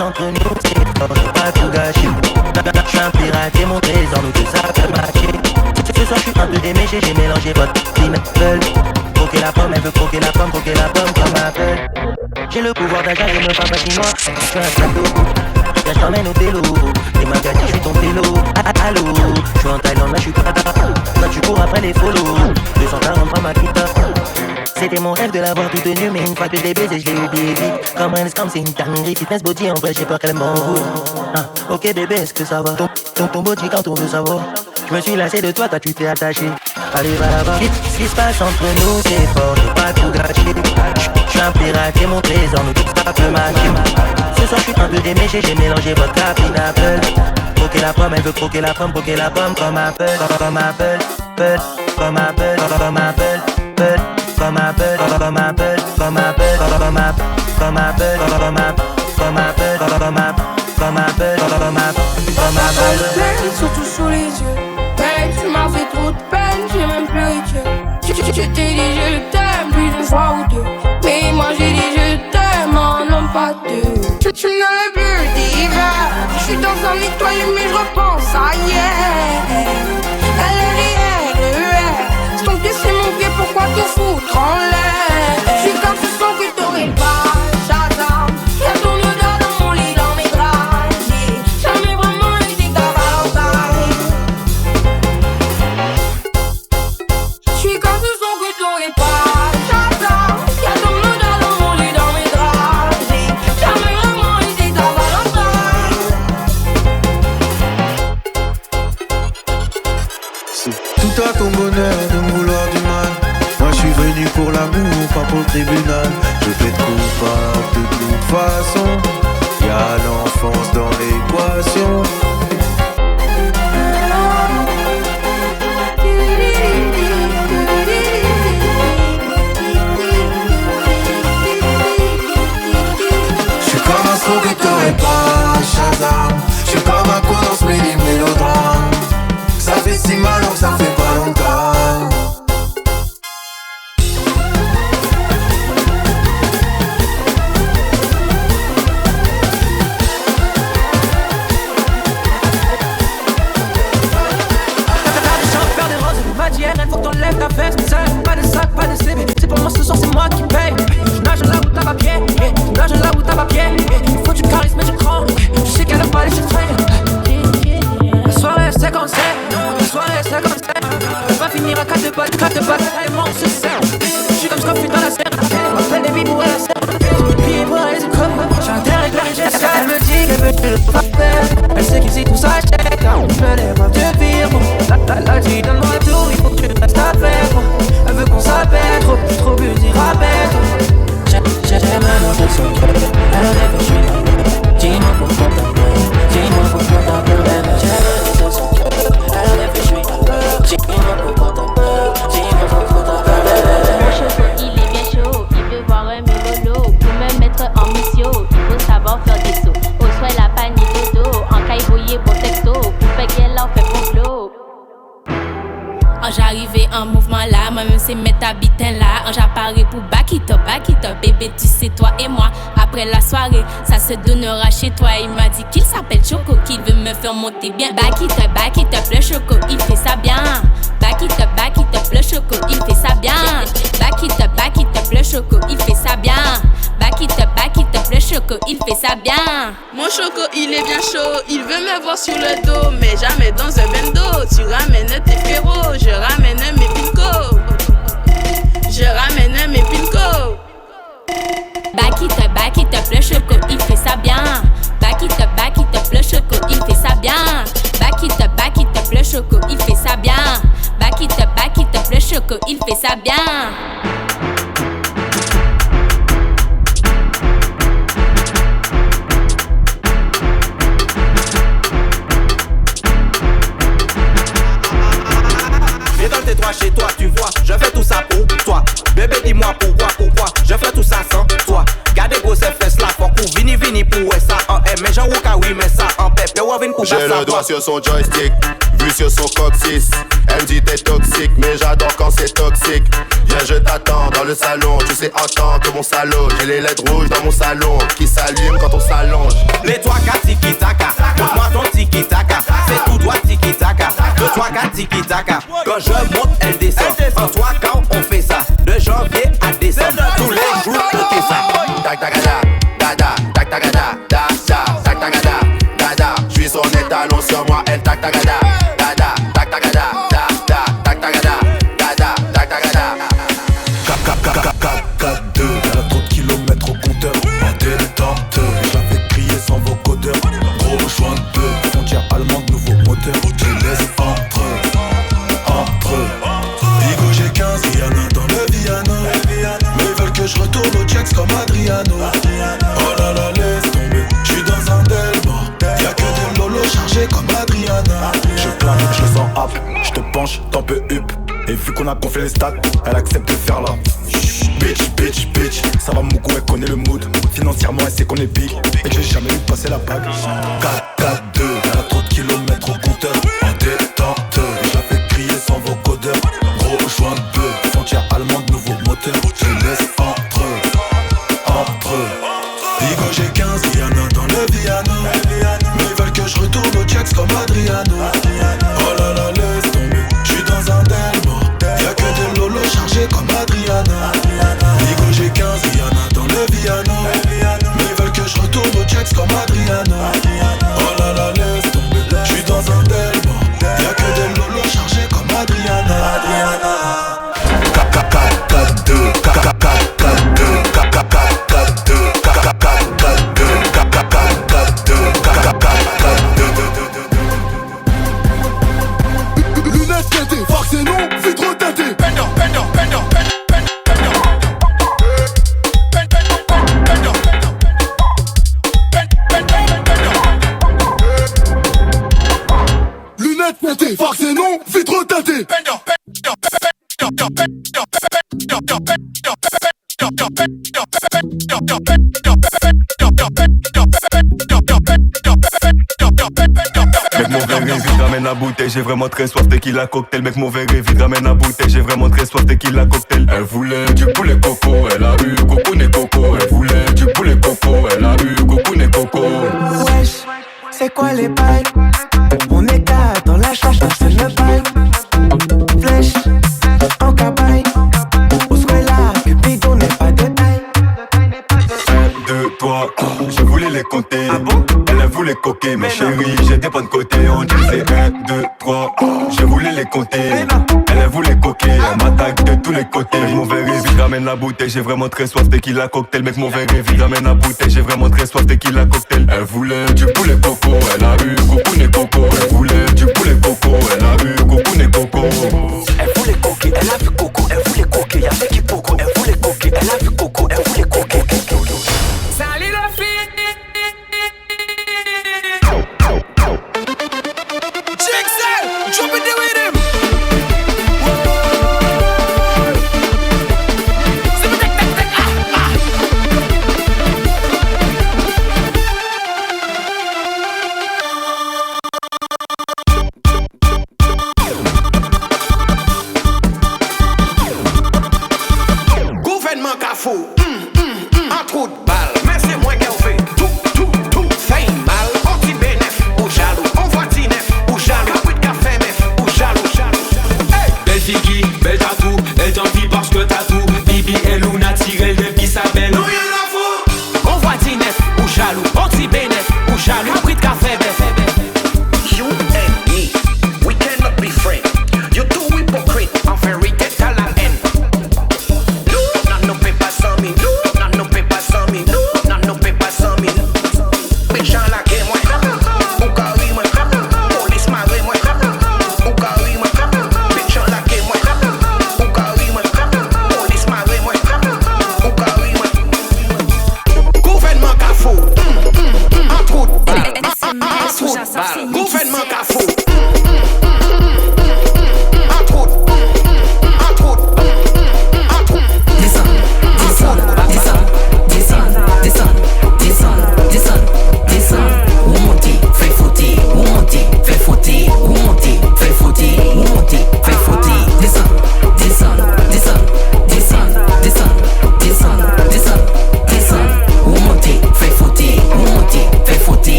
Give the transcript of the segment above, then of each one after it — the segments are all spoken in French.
Entre nous, c'est fort, j'ai pas tout gâché. J'suis un pirate et mon trésor, nous deux ça peut matcher. Ce soir j'suis un peu déméché, j'ai mélangé votre pineapple. Croquer la pomme, elle veut croquer la pomme comme Apple. J'ai le pouvoir d'agir, je me fais pas chinois. J'suis un cadeau, là j't'emmène au télo. Les magasins, j'suis ton pélo. Allô, j'suis en Thaïlande, là j'suis Qatar. Toi tu cours après les follow. 240 pas ma quita. C'était mon rêve de l'avoir tout tenu, mais une fois que je l'ai baisé, je l'ai oublié vite. Comme c'est une dinguerie, fitness body, en vrai j'ai peur qu'elle m'envoie. Ok bébé, est-ce que ça va? Ton body quand on veut savoir. Je me suis lassé de toi, tu t'es attaché. Allez va là-bas. Ce qui se passe entre nous, c'est fort, j'ai pas tout gâché. J'suis un pirate et mon trésor, nous tous ça peut matcher. Ce soir j'suis un peu déméché, j'ai mélangé votre pineapple. Croquer la pomme, elle veut croquer la pomme comme Apple. Comme Apple, comme Apple, comme Apple, comme Apple, comme Apple, comme Apple, comme Apple, comme Apple, comme Apple, comme Apple, comme Apple, comme Apple, comme Apple, comme Apple. Surtout sous les yeux, hey, tu m'as fait trop de peine, j'ai même pleuré. Je t'ai dit je t'aime plus d'une fois ou deux, mais moi j'ai dit je t'aime en homme pas deux. Tu n'aurais plus d'hiver, je suis dans un étoile mais je repense à hier. Elle est réelle, c'est ton pied c'est mon pied, pourquoi te foutre en l'air? Je suis comme ce son que t'aurais pas, Shazam. Y'a ton odeur dans mon lit, dans mes draps. J'ai jamais vraiment été ta Valentine. Je suis comme ce son que t'aurais pas, Shazam. Y'a ton odeur dans mon lit, dans mes draps. J'ai jamais vraiment été ta Valentine. C'est tout à ton bonheur de me vouloir du mal. Moi je suis venu pour l'amour, pas pour le tribunal. Je vais être coupable de toute façon. Y'a l'enfance dans l'équation. Je suis comme un son que t'aurais pas, Shazam. Je suis comme un con dans ce mélodrame. Ça fait si mal donc ça fait pas longtemps. Faut que t'enlèves ta veste, seul, pas de sac, pas de CB. C'est pour moi ce soir, c'est moi qui paye. Je nage là où t'as pas pied, je nage là où t'as pas pied. Il faut du charisme et du cran. Je sais qu'elle a pas les chiffres. La soirée c'est comme c'est, la soirée c'est comme c'est. On va finir à 4 de battes, elle m'en se sert. Je suis comme Scofield dans la serre. On m'appelle des billes pour la serre. Billes pour les écoles, j'ai intérêt de la richesse. Elle me dit qu'elle veut que je fasse. Elle sait qu'ici tout s'achète. Je me lève de pire. La dit donne-moi tout, il faut que tu restes avec moi. Elle veut qu'on s'appelle, trop bu, t'y rappelle. J'aime manger son cœur, elle rêve, je suis là. Dis-moi pourquoi t'as peur, dis-moi pourquoi t'as peur. J'aime manger son cœur, elle rêve, je suis là. Dis-moi pourquoi t'as peur, dis-moi pourquoi t'as peur. Mon cheveu, il est bien chaud, il veut voir un mégolo. Pour me mettre en mission, il faut savoir faire des sauts. Au soir la panier dodo, en caille voyez bon texto. Pour faire qu'elle en fait complot. J'arrivais en mouvement là, moi-même c'est mettre habitant là. J'apparais pour back it up, bébé tu sais toi et moi. Après la soirée, ça se donnera chez toi. Il m'a dit qu'il s'appelle Choco, qu'il veut me faire monter bien. Back it up, le Choco, il fait ça bien. Back it up, le Choco. Mon choco, il est bien chaud, il veut me voir sur le dos, mais jamais dans un bendo. Tu ramènes tes frérots, je ramène mes pincos. Je ramène mes pincos. Back it up, le choco, il fait ça bien. Back it up, le choco, il fait ça bien. Back it up, le choco, il fait ça bien. Back it up, le choco, il fait ça bien. Viens dans le T3 chez toi, tu vois, je fais tout ça pour toi. Bébé, dis-moi pourquoi, je fais tout ça sans toi. Gardez gros ces fesses là, faut qu'on vini pour ça en M. Mais j'en rouka oui, mais ça en pep. J'ai le doigt sur son joystick, vu sur son coccyx. Elle me dit t'es toxique, mais j'adore quand c'est toxique. Viens, je t'attends dans le salon, tu sais entendre mon salaud. J'ai les lettres rouges dans mon salon, qui s'allument quand on s'allonge. Les 3-4 tiki-taka, montre-moi ton tiki-taka. C'est tout droit tiki-taka, 2-3-4 tiki-taka. Quand je monte, elle descend. En 3 quand on fait ça, de janvier à décembre. Tous les jours, on fait ça. Tac tac da da, tac tac da da, tac tac da. J'suis son étalon sur moi, elle tac tac da da, tac tac da tac tac da, tac tac da. 4-2, elle a trop de kilomètres au compteur. En détente, j'avais crié sans vocodeur. Gros joint de peu, frontière allemande, nouveau moteur. Je laisse entre Bigo j'ai 15, Rihanna dans le Viano. Mais ils veulent que je retourne au Jax comme Adriano. Oh là là, laisse tomber, j'suis dans un Delmore. Y'a que des lolos chargés comme Adriana. Je plane, je sens up, j'te penche, t'en peux up. Et vu qu'on a gonflé les stats, elle accepte de faire la bitch. Ça va Moukou, elle connaît le mood. Financièrement, elle sait qu'on est big et que j'ai jamais eu de passer la bague. 4-4-2, elle a trop de kilomètres au compteur. En détente, j'avais crié sans vocodeur. Gros joint de peu, frontière allemande, nouveau moteur. Je laisse entre Bigo j'ai 15, Rihanna dans le Viano. Mais ils veulent que je retourne au Jax comme Adriano. Oh là là, laisse tomber, j'suis dans un Delmore. Y'a que des lolos chargés comme Adriana. Bigo j'ai 15, Rihanna dans le Viano. Mais ils veulent que je retourne au Jax comme Adriano. Oh là là, laisse tomber, j'suis dans un Delmore. Y'a que des lolos chargés comme Adriana. 4-4-2, 4-4-2, 4-4-2, 4-4-2. Lunettes teintées, Fox et non, vitre teintée. Lunettes teintées, Fox et non, vitre teintée. Mec mon verre est vide, ramène la bouteille, j'ai vraiment très soif tequila cocktail. Mec mon verre est vide, ramène la bouteille, j'ai vraiment très soif tequila cocktail. Elle voulait du poulet coco, elle a eu coco né coco. Elle voulait du poulet coco, elle a eu coco né coco. Wesh, c'est quoi les bails? On est quatre dans la charge, c'est le bail. Flèche, en cabaye. Au square là, Cupid, on n'est pas de taille. 1, 2, 3, je voulais les compter. Elle voulait coquer, mais chérie, j'ai des bonnes côtés. On disait 1, 2, 3, je voulais les compter. Elle voulait coquer, elle m'attaque de tous les côtés. Mec mon verre est vide, ramène la bouteille, j'ai vraiment très soif tequila cocktail. Mec mon verre est vide, ramène la bouteille, j'ai vraiment très soif tequila cocktail. Elle voulait du poulet coco, elle a eu coco né coco. Elle voulait du poulet coco, elle a eu coco né coco. Elle voulait coquer, elle a vu coco, elle voulait coquer, y'avait qui coco, elle voulait coquer, elle a vu coco, elle voulait coquer. Salut la fille. Jigsaw, jump in the rhythm. Gouvernement Cafou, un trou de balle. Mais c'est moi qui en fait tout, fait mal. Anti-bénéf ou jaloux, on voit Tinef ou jaloux. Caput café mef ou jaloux. Hey! Belle fille, belle tatou, elle t'envie parce que t'as tout. Bibi et Luna tiré depuis sa belle. Non y'en a fou. On voit Tinef ou jaloux, anti-bénéf ou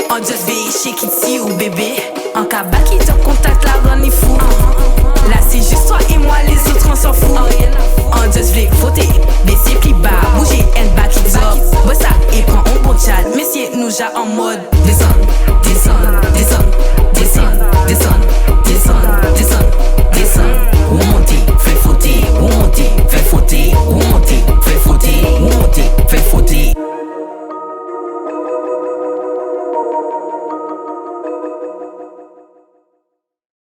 On just veille shake it ou bébé. En cabas qui te contacte la run est fou. Là c'est juste toi et moi, les autres on s'en fout.